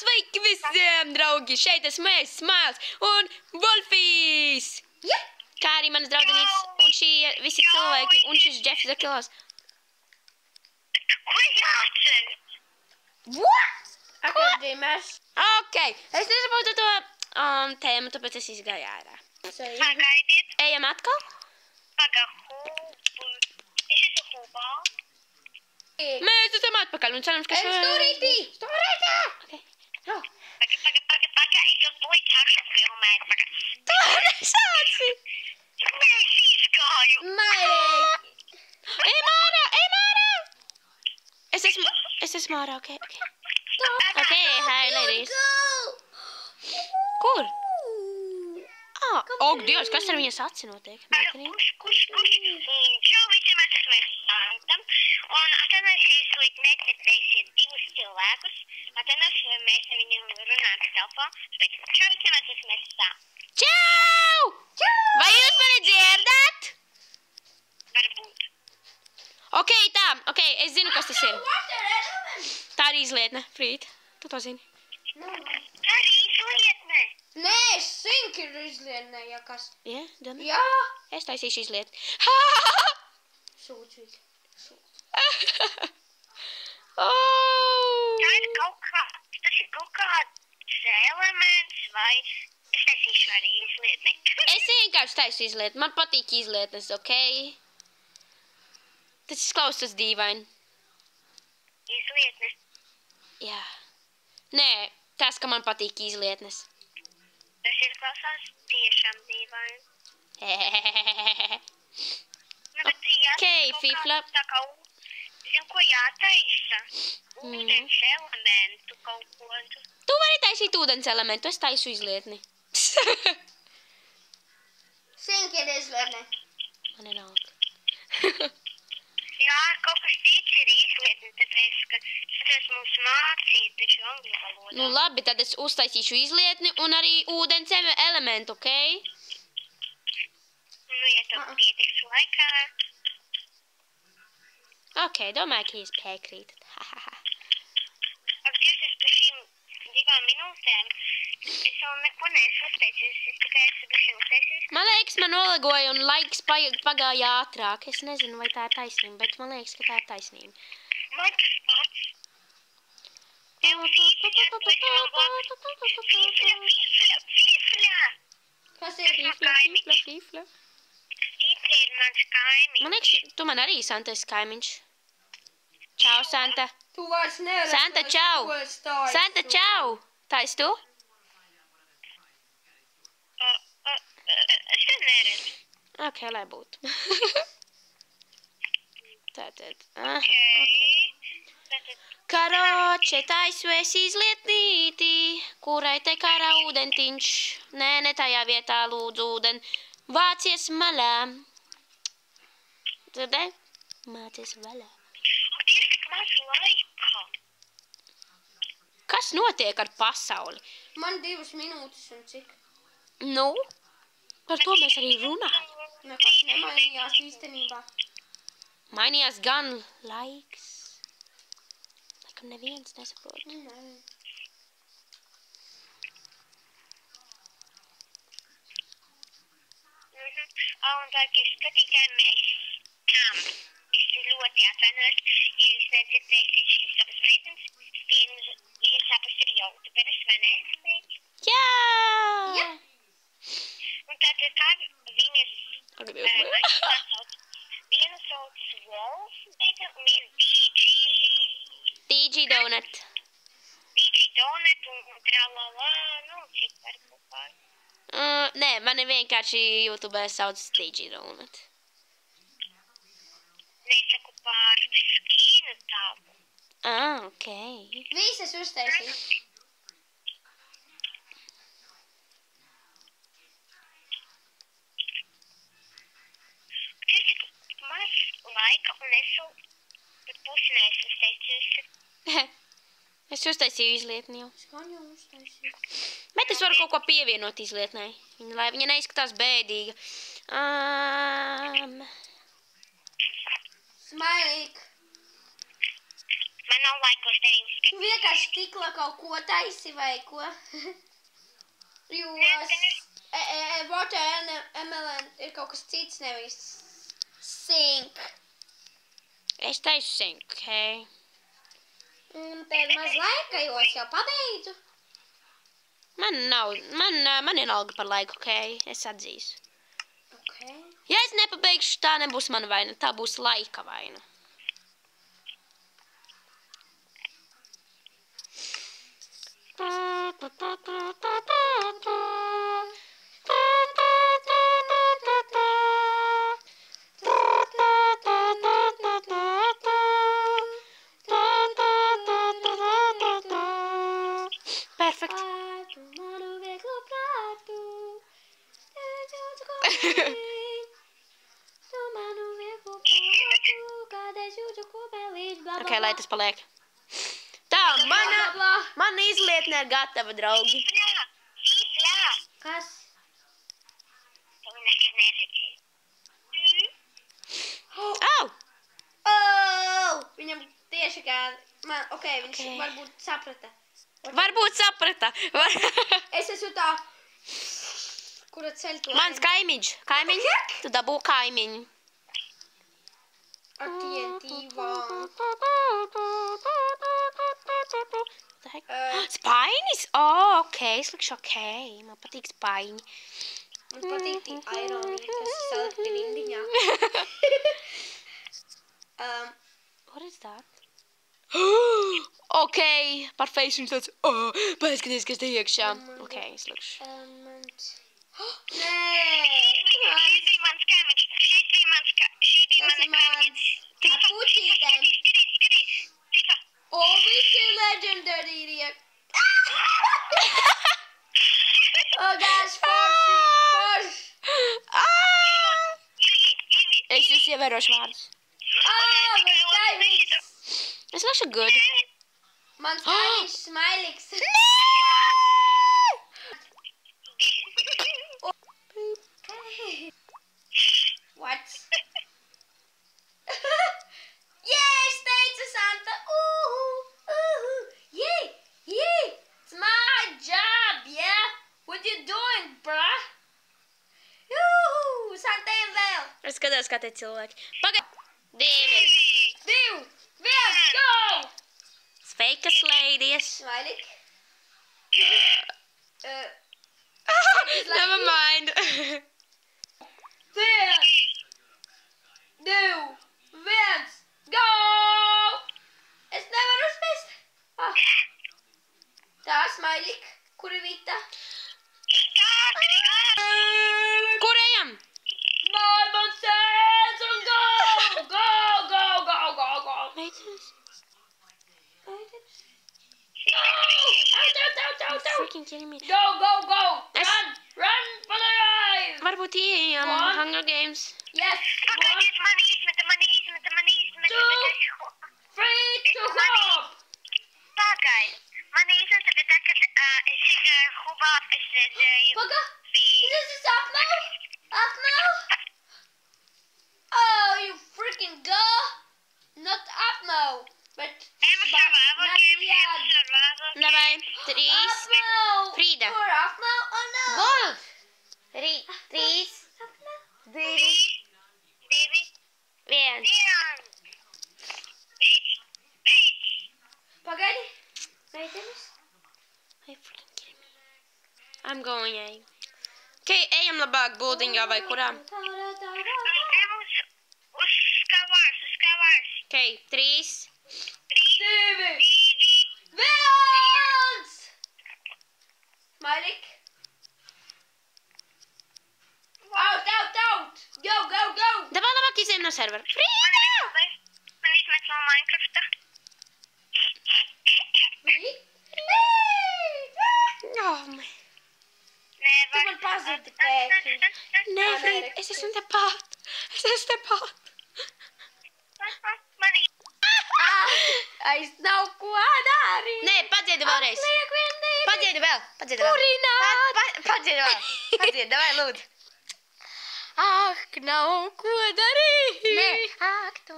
Sveiki visiem, draugi! Šeit esmu es, Smails un Wolfijs! Kā arī manas draudzenītes un šī visi cilvēki un šis Džefs Zakilos. Ko jāceļ? What? Akadēmēs. Ok, es nesaprotu to tēmu, tāpēc es izgāju ārā. Pagaidiet. Ejam atkal? Hubu. Es esmu hubā. Mēs esam atpakaļ un cerams, ka šo... Stūrītī! Okay. Paga. Es jau to sākšu filmēt. Paga. Tu nesāci! Mēs izgāju. Mairīgi! Ejam ārā! Es esmu ārā, ok. Ok, hi, ladies. Kur? Ok, Dievs, kas ar viņas aci notiek? Kurš? Čau visiem, es esmu Santam. Un atvainojos, ja jūs līdz nedzirdēsiet divus cilvēkus. Atvainojos, mēs ar viņiem runājam telefonu. Čau visiem, es esmu Santam. Čau! Vai jūs mani dzirdat? Varbūt. Ok, es zinu, kas tas ir. Tā ir izlietne, Frīd. Tu to zini. Tā ir izlietne. Nē, es zinu, ka ir izlietne, ja kas. Jā, domā? Jā! Es taisīšu izlietni. Sūdzīgi. Tā ir tas ir kaut kāds elements, vai es taisīšu arī izlietni. Es vienkārši taisu izlietni. Man patīk izlietnes, ok? Tas izklausās dīvaini. Izlietne. Jā. Nē, tas, ka man patīk izlietnes. Tas izklausās tiešām dīvaini. Ok, Fifla. Tā kā, zinu, ko jātaisa. Ūdens elementu kaut ko. Tu vari taisīt ūdens elementu, es taisu izlietni. Zinu, ka ir izlietne. Man nenāk. Jā, kaut kas cits ir izlietne, tāpēc, ka tas mums mācīt, taču angļu valodā. Nu labi, tad es uztaisīšu izlietni un arī ūdens elementu, ok? Nu, ja tev pietiks laikā. Ok, domāju, ka jūs piekrītat. Ak, Dievs, es par šīm 2 minūtēm. Es vēl neko neesmu uztaisījis, es tikai esmu bišķi uztaisījis. Man liekas, man nolagoja un laiks pagāja ātrāk. Es nezinu, vai tā ir taisnība, bet man liekas, ka tā ir taisnība. Man tas pats. Tev Fifla. Kas ir? Fifla. Fifla ir mans kaimiņš. Man liekas, tu man arī, Santa, esi kaimiņš. Čau, Santa. Tu vairs nevari. Santa, čau. Santa, čau. Tā esi tu? Es te neredzu. Ok, lai būtu. Tātad. Karoče, taisu es izlietnīti, kurai te karā ūdentiņš. Nē, ne tajā vietā lūdzu ūden. Vācies malā. Dzirdē? Mācies malā. Ir tik maz laika. Kas notiek ar pasauli? Man 2 minūtes un cik? Nu, par to mēs arī runājam. Nekas nemainījās īstenībā. Mainījās gan laiks. Laikam neviens nesaprot. Nē. Un tā, ka skatītājiem mēs tam. Es ļoti atvainojos, ja jūs nedzirdēsiet šīs savas meitenes. Jūs abas ir youtuberes, vai ne? Jā! Jā. Un tātad kā viņas... Ak, Dievs, Vienu sauc Wolf, bet un vienu DJ Donut. DJ Donut un tralala, nu, cik var kopā. Nē, mani vienkārši YouTube sauc DJ Donut. Nesaku pār skīnu tavu. Ok. Visas uztaisīs. Ir tik maz laika un es jau pusi neesmu uztaisījusi. Es uztaisīju izlietni jau. Skan jau uztaisīt. Bet es varu kaut ko pievienot izlietnai, lai viņa neizskatās bēdīga. Smilīk. Man nav laika uz tevi Tu skatīt. vienkārši stikla kaut ko taisi vai ko? Jo watermelon ir kaut kas cits, nevis sink. Es taisu sink, okei. Tev maz laika, jo es jau pabeidzu. Man vienalga par laiku, okei? Es atzīšu. Okay. Ja es nepabeigšu, tā nebūs mana vaina, tā būs laika vaina. Perfekt. Ok, lai tas paliek. Tā, mana izlietne ir gatava, draugi. Īslā. Kas? Tu nekad neredzēji. Au! Viņam tieši kā man, viņš varbūt saprata. Varbūt saprata. Es esmu tā, kura ceļ to. Mans kaimiņš. Kaimiņš? Tu dabū kaimiņu. Ar TNT vānu. Spainis? O, ok, es likšu ok. Man patīk spaiņi. Man patīk tī ironija, kas salikti rindiņā. What is that? Ok, par face viņš tāds, paskaties, kas te iekšā. Ok, es likšu. Nē! Šeit bija mans kaimiņš. Šeit bija mana kaimiņš. Ar puķītēm. Skatīs. Tika. O, visi legendary ir. Oh, gosh, forši. Es jūs ievērošu vārdus. Mans kaimiņš. Es likšu good. Mans kaimiņš Smailiks. What? Yeah, es teicu, Santa. Yeah. It's my job, yeah. What you doing, bruh? Santiem vēl. Es skatos, kā te cilvēki. Pagaid. 2. 2, 1, go! Sveikas, ladies. Smailik. Never mind. 1, 2, 1, go! Es nevaru uzspēst. Tā, Smailik. Kur ir Vita? Kur ejam? Nine cents and go! Go! Meitenes. Out. Freaking kidding me. Go! Es- Run for the life! Varbūt ieejam One. Hunger Games. Yes, 1, Pagaidīs, man izmeta. 2, 3 to hop! Pagaid. Man izmeta, bet tā, kad es izgāju hubā, es redzēju. Paga! Bija. This is up now? Oh, you freaking go! Not up now, but Survival game. Давай. 3. up now! Frida. We're up now? Oh no! Wolf. 3, 3, Up now? 2, 1. Pagaidi. Meitenes? Ai, freaking kidding me. I'm going, ej. Ok, ejam labāk būdiņā vai kurā. Uz skavārs. Ok, 3. 2, 1! Smailik. Out! Go! Davai labāk izējam no servera. Frida! Man izmet no Minecrafta. Oh, man. Tu man pazudi pēkšņi. Nē, Frida, es esmu tepat. Es nav ko darīt. Nē, padziedi vēlreiz. Liek vienīgi. Padziedi vēl. Purināt. Padziedi vēl. Padziedi, davai, lūdzu. Ak, nav ko darīt. Nē, ak, to.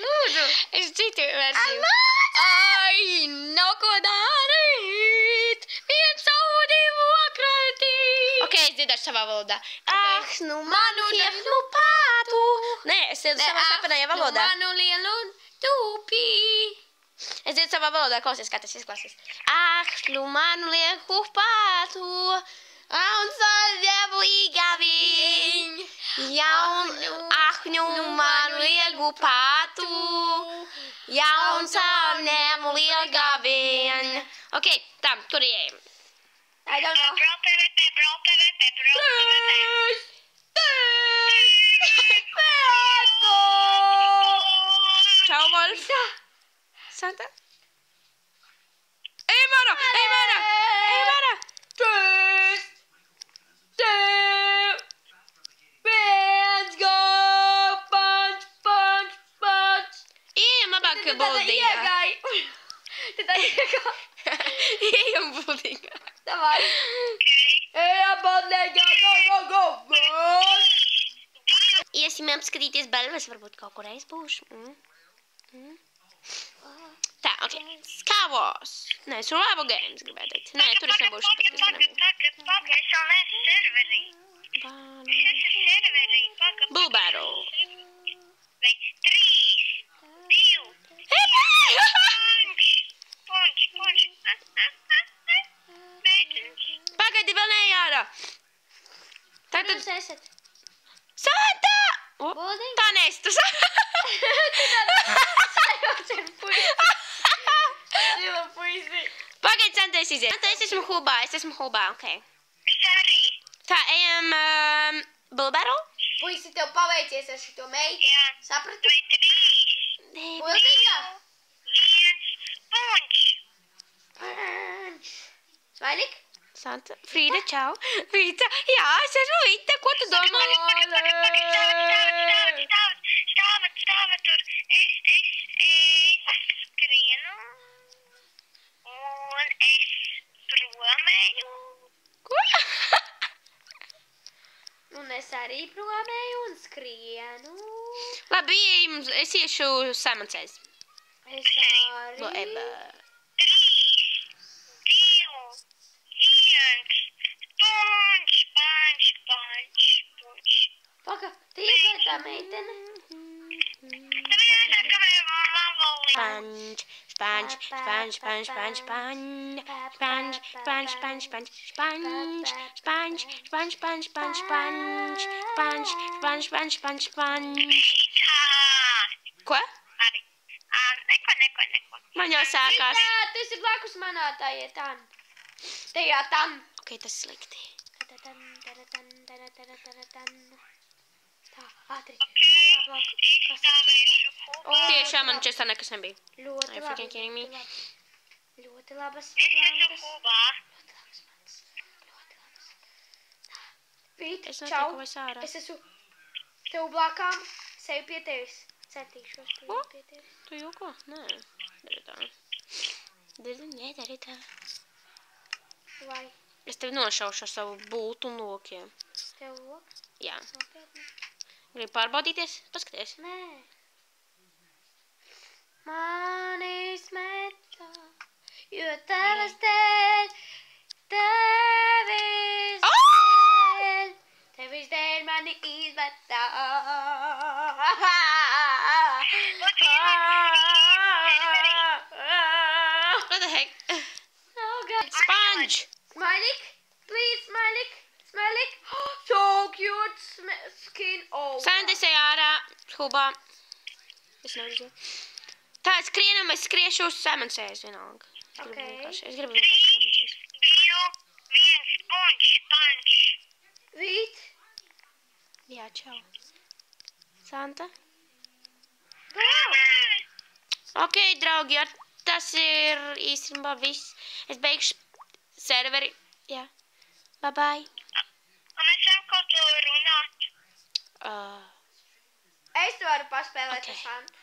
Lūdzu. Es citu versiju. Ai, nav ko darīt. Viens savu divu akratīt. Ok, es dziedāšu savā valodā. Ah, nu manu lielu pātu. Nē, es dziedu savā sapanajā valodā. Manu lielu tūpī. Es dziedu savā valodā, klausies, kā tas izklausās. Ah, nu manu lielu pātu. Un saļevīga viņ. Jaun, manu lielu pātu. Jaun saņēmu lielā viņ. Ok, tam, kur ejam? I don't know. Čau, Wolf. Santa? Ej, Mara! Ej, Mara! Ej, Mara! 3, 2, 1, go! Punch, punch, punch! Ejam labāk buldīgā. Tu tad iegāji. Ejam buldīgā. Davai. Ejam buldīgā, go, go, go! Iesim apskatīties balvas, varbūt kaut kur aizbūšu. Tā, ok. Skavos. Nē, survival games gribētu teikt. Nē, tur es nebūšu, bet es tur nebūšu. Pagaid, es vēl neesmu serverī. Es esmu serverī. Bull battle. Vai 3, 2, punch. Beidzams. Pagaidi, vēl nejāra. Tātad... Jūs esat. Santa! Buldīgi? Tā nes, tu Zila puisi. Pagaid, Santa, es iziet. Santa, es esmu hubā, ok. Es arī. Tā, ejam bull battle? Puisi, tev paveicies ar šito meiti. Jā. Sapratu? Vai 3, Buldīgā? 1, punch. Smailik? Santa, Frīda, čau. Vita, jā, es esmu Vita, ko tu domā? Stāva tur. Es skrienu. Un es promēju. Ko? Un es arī promēju un skrienu. Labi, es iešu samancēs. Es arī. 3, 2, 1, punch. Paka, tīkla tā meitene. Tev jāsaka, kamēr man vēl Sponge, sponge, sponge, sponge, sponge, sponge, sponge, sponge, sponge, sponge, sponge, sponge, sponge, sponge, sponge, sponge, sponge, sponge, sponge, sponge. Ko? Labi. Neko. Man jau sākās. Jā, tu esi blakus manā tajā tan. Tajā tan. Ok, tas slikti. Tā, ātri. Tajā blakus. Es stāvēšu hubā. Tiešām man čestā nekas nebija. Ļoti Are you labi. freaking kidding me? Ļoti labas. Es esmu landas. hubā. Ļoti labas. Vīt, Es čau. netieku vairs ārā. Es esmu tev blakām, sevi pie tevis. Centīšos Ko? pie tevis. Tu joko? Nē, dari tā. Nedari tā. Vai Es tevi nošaušu ar savu būtu un lokiem. tev loks? Jā. Nopietni. Gribi pārbaudīties? Paskaties. Nē. Mani smeta, jo tavas dēļ, tevis dēļ, tevis dēļ mani izmetā. What the heck? Oh God. Sponge! Smailik, please, smailik, smailik. So cute skin. Oh. Sandis ej ārā, hubā. Es nevaru. Tā, skrienam, es skriešu uz samansēs vienalga. Es gribu vienkārši samansēs. 2, 1, punch. Vīt. Jā, čau. Santa? Ok, draugi, ar tas ir īstenībā viss. Es beigšu serveri. Jā. Bye bye. Un mēs varam kaut ko runāt. Es varu paspēlēt Ok. ar Santu.